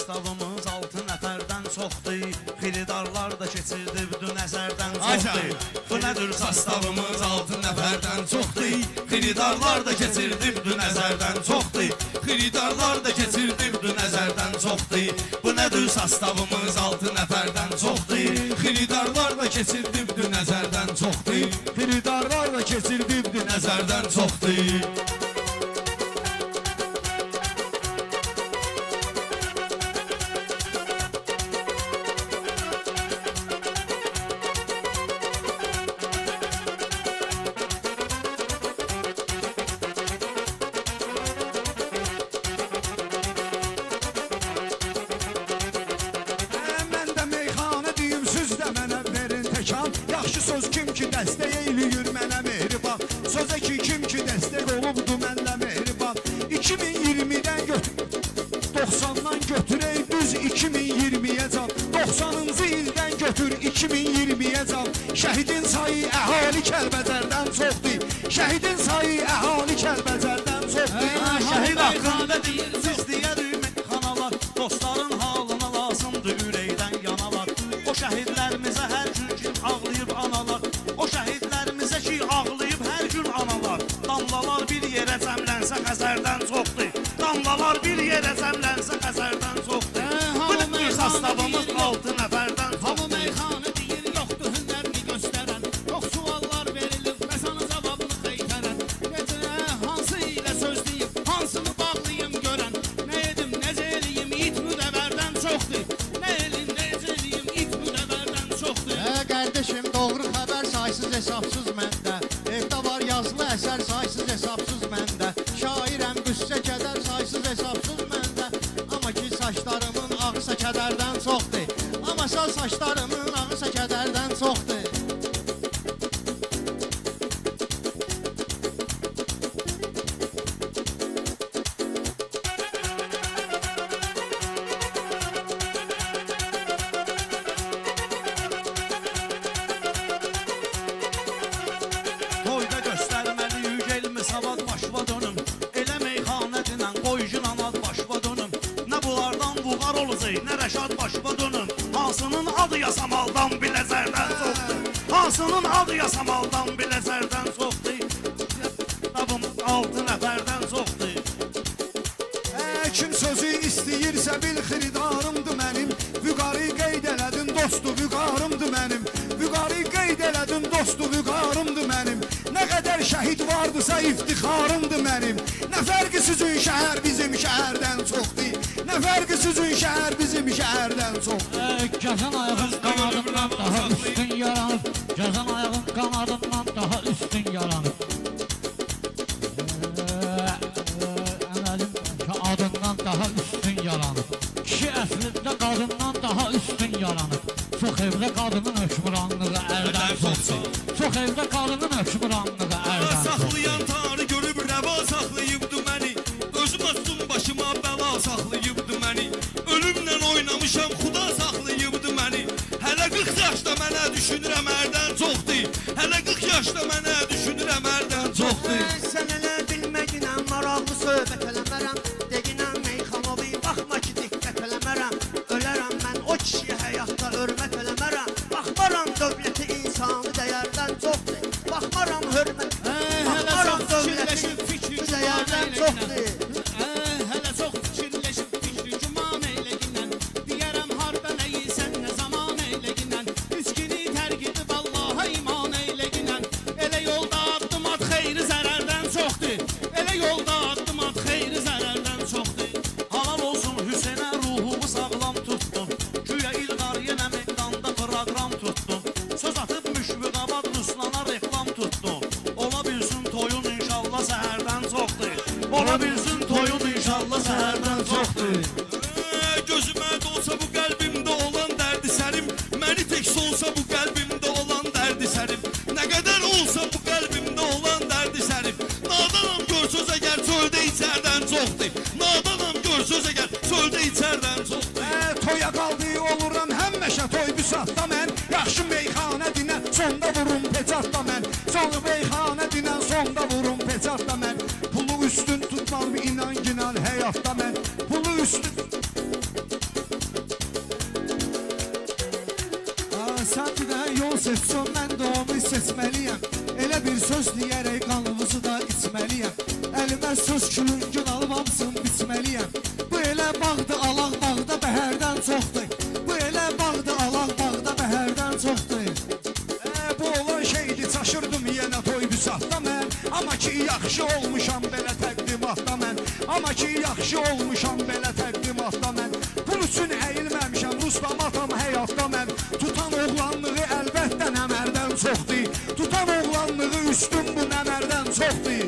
sastavımız 6 nəfərdən çoxdur. Xiridarlar da keçirdi bütün əsərdən çoxdur. Bu nədir sastavımız 6 nəfərdən çoxdur. Xiridarlar da keçirdi bütün əsərdən çoxdur. Xiridarlar da keçirdi bütün əsərdən çoxdur. Bu nədir sastavımız 6 nəfərdən çoxdur. Xiridarlar da keçirdi bütün əsərdən çoxdur. Xiridarlar da keçirdi bütün əsərdən çoxdur. Yaxşı söz kim ki dəstək eyləyir mənə mehriban. Sözə ki kim ki dəstək olubdu mənlə mehriban. 2020-dən götür 90-dan götürək düz 2020-yə can. 90-cı ildən götür 2020-yə can. Şəhidin sayı əhali Kəlbəcərdən çoxdur. Şəhidin sayı əhali Kəlbəcərdən çoxdur. Şəhid haqqında deyirsiz deyərik meyxanalar. Dostların halına lazımdır ürəkdən yanalar. O şəhidlərimizə hər gün ki ağlayıb analar. O şəhidlərimizə ki ağlayıb hər gün analar. Damlalar bir yerə cəmlənsə Xəzərdən çoxdur. Damlalar bir yerə cəmlənsə Xəzərdən çoxdur. Bu bir sastavımız 6 nəfərdən çoxdur. Hamı meyxanə deyir yoxdur hünərini göstərən. Yox suallar verilir məsanı cavabını xeytərən. Necə hansı ilə söz deyib hansını bağlayım görən. Nə edim necə eləyim it müdəvərdən çoxdur. Nə elin necə eləyim it müdəvərdən çoxdur. Qardaşım doğru xəbər saysız hesabsız məndə. Evdə var yazılı əsər saysız hesabsız məndə. Şairəm qüssə kədər saysız hesabsız məndə. Amma ki saçlarımın ağısa kədərdən çoxdur. Amma saçlarımın ağısa kədərdən çoxdur. Toyda göstərməliyik elmi savad başva dönüm. Elə meyxanətinən qoycun anad başva dönüm. Nə bulardan buğar olacaq, nə rəşad başva dönüm. Hansının adı yasamaldan biləcərdən çoxdur. Hansının adı yasamaldan biləcərdən çoxdur. Kitabım 6 nəfərdən çoxdur. Kim sözü istəyirsə bil xiridarımdır mənim. Vüqarı qeyd elədin dostu vüqarımdır mənim. Vüqarı qeyd elədin dostu vüqarımdır mənim. Nə qədər şəhid vardısa iftixarımdır mənim. Nə fərqi sizin şəhər bizim şəhərdən çoxdur. Nə fərqi sizin şəhər bizim şəhərdən çoxdur. Gəzən ayağın qanadından daha üstün yaranıb. Gəzən ayağın qanadından daha üstün yaranıb. Əməlim adından daha üstün yaranıb. Kişi əslində qadından daha üstün yaranıb. Çox evdə qadının hökmranlığı əldən çoxdur. Çox evdə qadının hökmranlığı əldən çoxdur. Saxlayan tanrı görüb rəva saxlayıbdı məni. Özüm açdım başıma bəla saxlayıbdı məni. Ölümlə oynamışam xuda saxlayıbdı məni. Hələ 40 yaşda mənə düşünürəm ərdən çoxdur. Hələ 40 yaşda mənə düşünürəm ərdən çoxdur. Sən elə bilməginə maraqlı söhbət eləmərəm. Deginə meyxanovi baxma ki diqqət eləmərəm. Ölərəm mən o kişiyə həyatda hörmət eləmərəm. Baxmaram dövləti insanı dəyərdən çoxdur. Baxmaram hörmət. Baxmaram dövləti dəyərdən çoxdur. Hələ çox fikirləşib fikri güman eyləginən. Deyərəm harda nəysən nə zaman eyləginən. Üskini tərk edib Allaha iman eyləginən. Elə yolda addım at xeyri zərərdən çoxdur. Elə yolda addım at xeyri zərərdən çoxdur. Halal olsun Hüseynə ruhumu sağlam tutdum. Güya İlqar yenə meydanda proqram tutdum. Söz atıb müşviqabad Ruslana reklam tutdum. Ola bilsin toyun inşallah səhərdən çoxdur. Ola bilsin toyun inşallah səhərdən çoxdur. Gözümə dolsa bu qəlbimdə olan dərdi sərim. Məni tək solsa bu qəlbimdə olan dərdi sərim. Nə qədər olsa bu qəlbimdə olan dərdi sərim. Nadanam görsöz əgər çöldə içərdən çoxdur. Nadanam görsöz əgər çöldə içərdən çoxdur. Toya qaldı oluram həmişə toy büsatda mən. Yaxşı meyxanə dinə sonda vurum pecatda mən. Sonra meyxanə dinə sonda vurum pecatda mən. Pulu üstün tutmam inan ginan həyatda mən. Pulu üstün sən bir də yol seçsən, mən də onu seçməliyəm. Elə bir söz deyərək qanımızı da içməliyəm. Əlimə söz külüngün alıb hamısını biçməliyəm. Bu elə bağdı, alaq bağda bəhərdən çoxdur. Bu elə bağdı, alaq bağda bəhərdən çoxdur. Bu olan şeydi, çaşırdım yenə toy büsatda mən. Amma ki yaxşı olmuşam belə təqdimatda mən. Amma ki yaxşı olmuşam belə təqdimatda mən. Pul üçün əyilməmişəm, rustam atam həyatda mən. Tutan oğlanlığı əlbəttə nəmərdən çoxdur. Tutan oğlanlığı üstün bu nəmərdən çoxdur.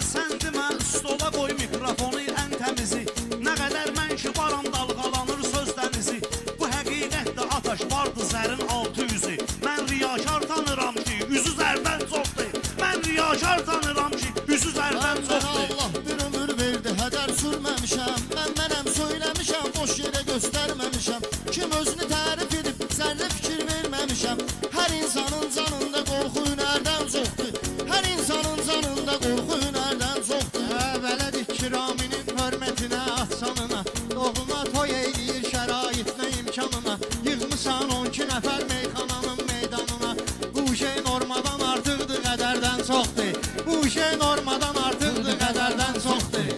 Sən demə, stola qoy mikrofonu ən təmizi. Nə qədər mən ki varam, dalğalanır söz dənizi. Bu həqiqətdə ataş vardı zərin altı yüzü. Mən riyakar tanıram ki, üzü zərdən çoxdur. Mən riyakar tanıram ki, üzü zərdən çoxdur. Allah bir ömür verdi, hədər sürməmişəm. Mənəm söyləmişəm, boş yerə göstərməmişəm. Kim özünü tərif edib, zərrə fikir verməmişəm. Hər insanın canında qorxu hünərdən çoxdur. Hər insanın canında qorxu hünərdən çoxdur. Vələdik kiraminin hörmətinə, ahsanına. Doğuna toy eyləyir şəraitinə, imkanına. Yığmışsan 12 nəfər meyxananın meydanına. Bu şey normadan artıqdır, qədərdən çoxdur. Bu şey normadan artıqdır, qədərdən çoxdur.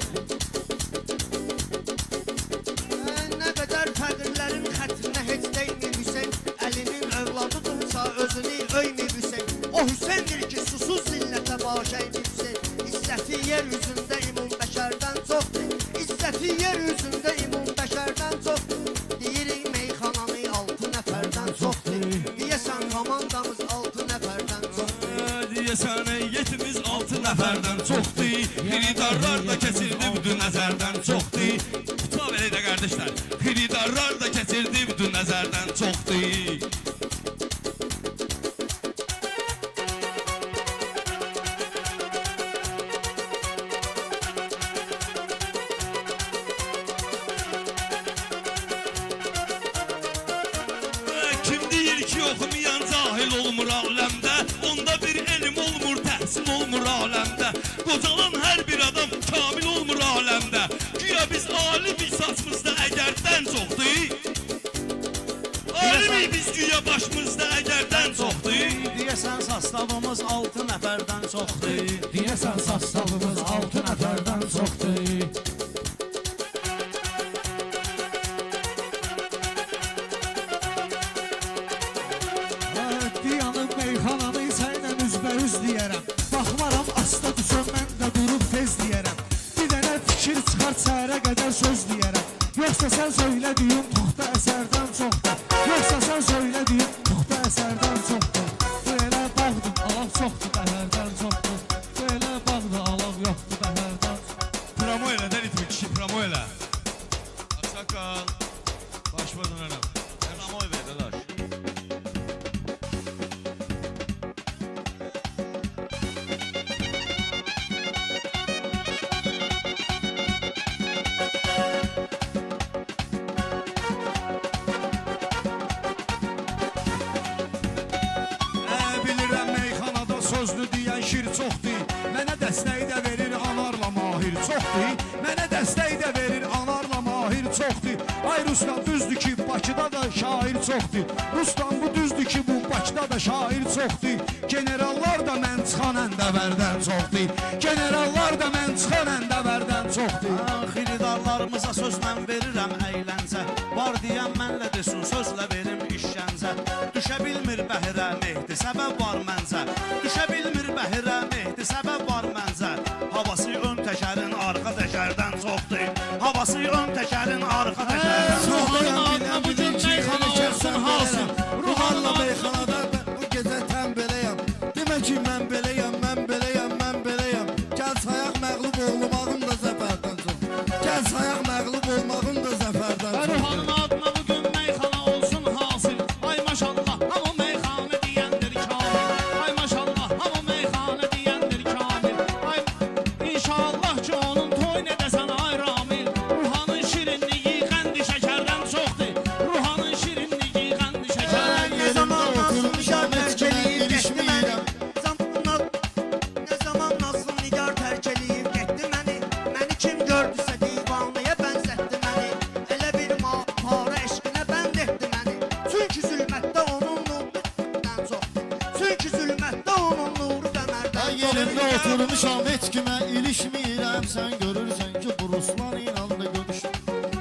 Nə qədər fəqirlərin xətrinə heç deymir Hüseyn. Əlinin övladıdırsa özünü öymür Hüseyn. O Hüseyndir ki susuz zillətə baş eymir Hüseyn. İzzəti yer üzündə imun bəşərdən çoxdur. İzzəti yer üzündə imun bəşərdən çoxdur. Deyirik meyxananı 6 nəfərdən çoxdur. Deyəsən komandamız 6 nəfərdən çoxdur. Deyəsən yetimiz 6 nəfərdən çoxdur. Xiridarlar da keçirdi bütün nəzərdən çoxdur. Tutab elə də qardaşlar, xiridarlar da keçirdi bütün nəzərdən çoxdur. Kim deyir ki oxumayan cahil olmur aləmdə, onda bir elm olmur, təhsil olmur aləmdə. Qocalan hər bir adam kamil olmur aləmdə. Güya biz alimik saçımızda əgərdən çoxdur. Alimik biz güya başımızda əgərdən çoxdur. Deyəsən sastavımız 6 nəfərdən çoxdur. Deyəsən sastavımız 6 nəfərdən çoxdur. Diyanın meyxananı sənlə üzbəyüz deyərəm. Baxmaram asta düşən, mən də durub tez deyərəm. Bir dənə fikir çıxar, çərə qədər söz deyərəm. Yoxsa sən söylədiyin toxta əsərdən çoxdur. Yoxsa sən söylədiyin toxta əsərdən çoxdur. Bu elə bağdır, alaq çoxdur, bəhərdən çoxdur. Bu elə bağdır, alaq yoxdur, bəhərdən çoxdur. Promo elə də ritmi kişi, promo elə. Aksaqqal, başıma dönərəm. Promoy ver dadaş. Bilirəm meyxanada sözlü deyən şir çoxdur. Mənə dəstək də verir anarla mahir çoxdur. Mənə dəstək də verir anarla mahir çoxdur. Ay Ruslan düzdür ki Bakıda da şair çoxdur. Ruslan bu düzdür ki bu Bakıda da şair çoxdur. Generallar da mən çıxan əndəvərdən çoxdur. Generallar da mən çıxan əndəvərdən çoxdur. Xiridarlarımıza sözlə verirəm əyləncə. Var deyən mənlə desin, sözlə verim işgəncə. Düşə bilmir bəhirə mehdi, səbəb var məncə. Düşə bilmir bəhirə mehdi, səbəb var məncə. Havası ön təkərin arxa təkərdən çoxdur. Havası ön təkərin arxa təkərdən çoxdur. Bu gün meyxana olsun halsın. Ruhanla meyxanada bu gecə təm beləyəm. Demə ki mən beləyəm, mən beləyəm, mən beləyəm. Gəl sayaq məğlub olmağım da zəfərdən çox. Gəl sayaq məğlub olmağım da zəfərdən çox. Ruhanın adına bugün meyxana olsun hasıl. Ay maşallah, hamı meyxanə deyəndir kamil. Ay maşallah, hamı meyxanə deyəndir kamil. Ay inşallah ki onun toy nə desən ay Ramil. Ruhanın şirinliyi qəndi şəkərdən çoxdur. Oturmuşam heç kimə ilişmirəm. Sən görürsən ki bu Ruslan ilə də görüş.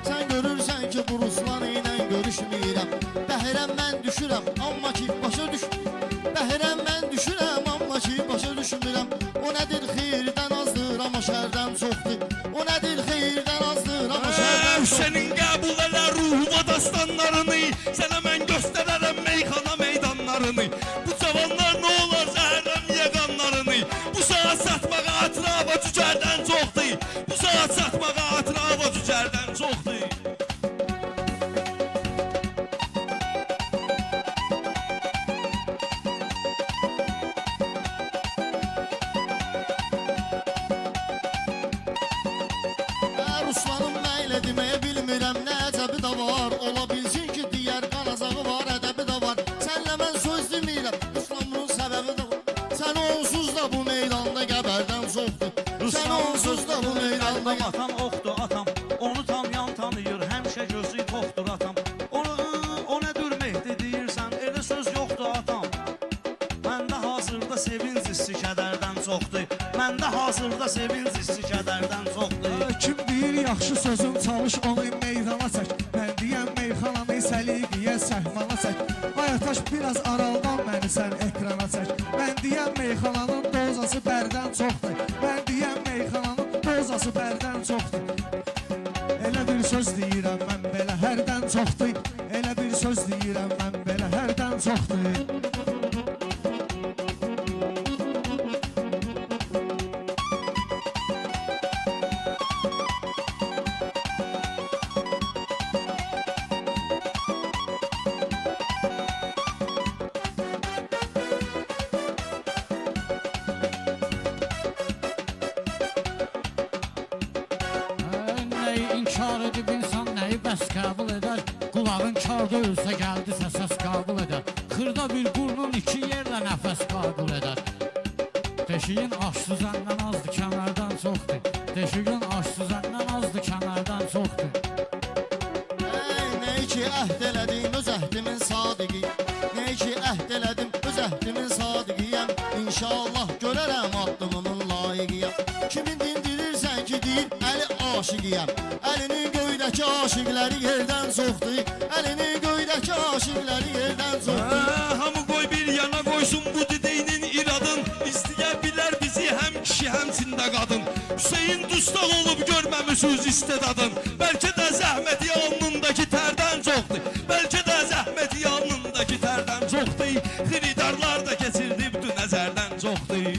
Sən görürsən ki bu Ruslan ilə görüşmürəm. Bəhrəm mən düşürəm amma ki başa düş. Bəhrəm mən düşürəm amma ki başa düşmürəm. O nədir xeyirdən azdır amma şərdən çoxdur. O nədir xeyirdən azdır amma şərdən çoxdur. Senin qəbul elə ruhuma dastanlarını. Sənə mən göstərərəm meyxana meydanlarını. Bu cavanlar nə olar zəhərləm yeganlarını. Bu saat satmağa ətrafa cücərdən çoxdur. Bu saat satmağa ətrafa cücərdən çoxdur. Ruslanım nə ilə deməyə bilmirəm. Nə əcəbi də var. Ola bilsin ki digər qanazağı var, ədəbi də var. Sənlə mən söz demirəm. Ruslan bunun səbəbi də var. Sən onsuz da bu meydanda qəbərdən çoxdur. Sən onsuz da bu meydanda Atam oxdur atam, onu tanıyan tanıyır, həmişə gözü toxdur atam. O nə dürməkdir deyirsən, elə söz yoxdur atam. Məndə hazırda sevinc hissi kədərdən çoxdur. Məndə hazırda sevinc hissi kədərdən çoxdur. Kim deyir yaxşı sözün çalış onu meydana çək. Mən deyəm meyxananı səliqəyə səhmana çək. Ayataş biraz araldan məni sən ekrana çək. Mən deyəm meyxananın dozası bərdən çoxdur. Mən deyəm meyxananın dozası bərdən çoxdur. Elə bir söz deyirəm mən belə hərdən çoxdur. Elə bir söz deyirəm mən belə hərdən çoxdur. Nəyi inkar edib insan nəyi bəs qəbul edər. Qulağın karda ölsə gəldisə səs qəbul edər. Xırda bir burnun iki yerlə nəfəs qəbul edər. Deşiyin aşsızəndən azdır kənardan çoxdur. Deşiyin aşsızəndən azdır kənardan çoxdur. Nəyi ki əhd elədim öz əhdimin sadiqi. Nəyi ki əhd elədim öz əhdimin sadiqiyəm. İnşallah görərəm addımımın layiqiyəm. Kimin dindirirsən ki deyir əli aşiqiyəm. Əlini göydəki aşiqləri yerdən çoxdur. Əlini göydəki aşiqləri yerdən çoxdur. Hamı qoy bir yana qoysun bu dedeyinin iradın. İstəyə bilər bizi həm kişi həmçində qadın. Hüseyin dustaq olub görməmişiz istedadın. Bəlkə də zəhməti alnındakı tərdən çoxdur. Bəlkə də zəhməti alnındakı tərdən çoxdur. Xiridarlar da keçirdi bütün nəzərdən çoxdur.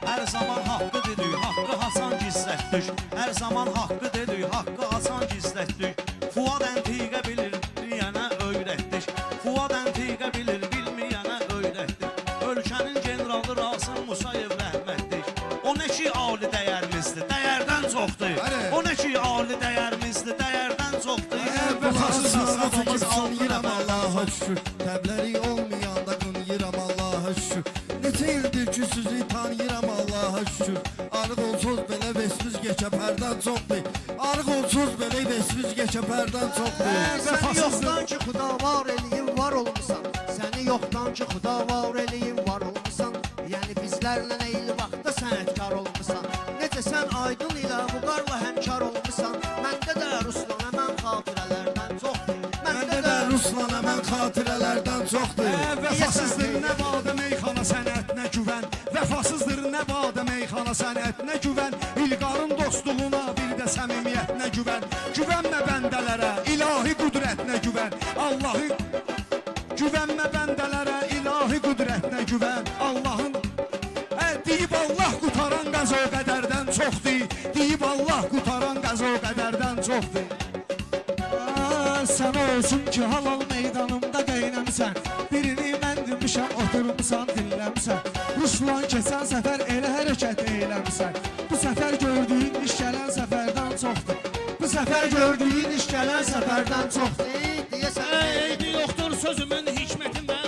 Hər zaman haqqı dedik, haqqı Hasan gizlətdik. Hər zaman haqqı dedik, haqqı Hasan gizlətdik. Fuad əntiqə bilir, bilməyənə öyrətdik. Fuad əntiqə bilir, bilməyənə öyrətdik. Ölkənin generalı Rasim Musayev rəhmətdik. O nə ki ali dəyərimizdir, dəyərdən çoxdur. O nə ki ali dəyərimizdir, dəyərdən çoxdur. Vəfasızlarımız anlayıram Allaha şükür. Təbləri olmayanda qınıyıram Allaha şükür. Neçə ildir ki sizi tanıyıram Allaha şükür. Arıq olsuz belə vesimiz geçəpərdən çoxdur. Arıq olsuz belə vesimiz geçəpərdən çoxdur. Səni yoxdan ki xuda var eləyim var olmusan. Səni yoxdan ki xuda var eləyim var olmusan. Yəni bizlərlə eyni vaxtda sənətkar olmusan. Necə sən aydın ilə Vüqarla həmkar olmusan. Məndə də Ruslan əmən xatirələrdən çoxdur. Məndə də Ruslan əmən xatirələrdən çoxdur. Vəfasızdır nə badə meyxana sənətinə güvən. Vəfasızdır nə badə meyxana sənətinə güvən. İlqarın dostluğuna bir də səmimiyyətinə güvən. Güvənmə bəndələrə, ilahi qüdrətinə güvən. Allahın güvənmə bəndələrə, ilahi qüdrətinə güvən. Allahın deyib Allah qutaran qəzo qədərdən çoxdur. Deyib Allah qutaran qəzo qədərdən çoxdur. Sən olsun ki halal meydanımda qeynəmsən. Birini mən demişəm oturmuşsan dinləmsən. Ruslan keçən səfər elə hərəkət eyləmsən. Bu səfər gördüyün iş gələn səfərdən çoxdur. Bu səfər gördüyün iş gələn səfərdən çoxdur. deyəsən Eybi yoxdur sözümün hikməti mən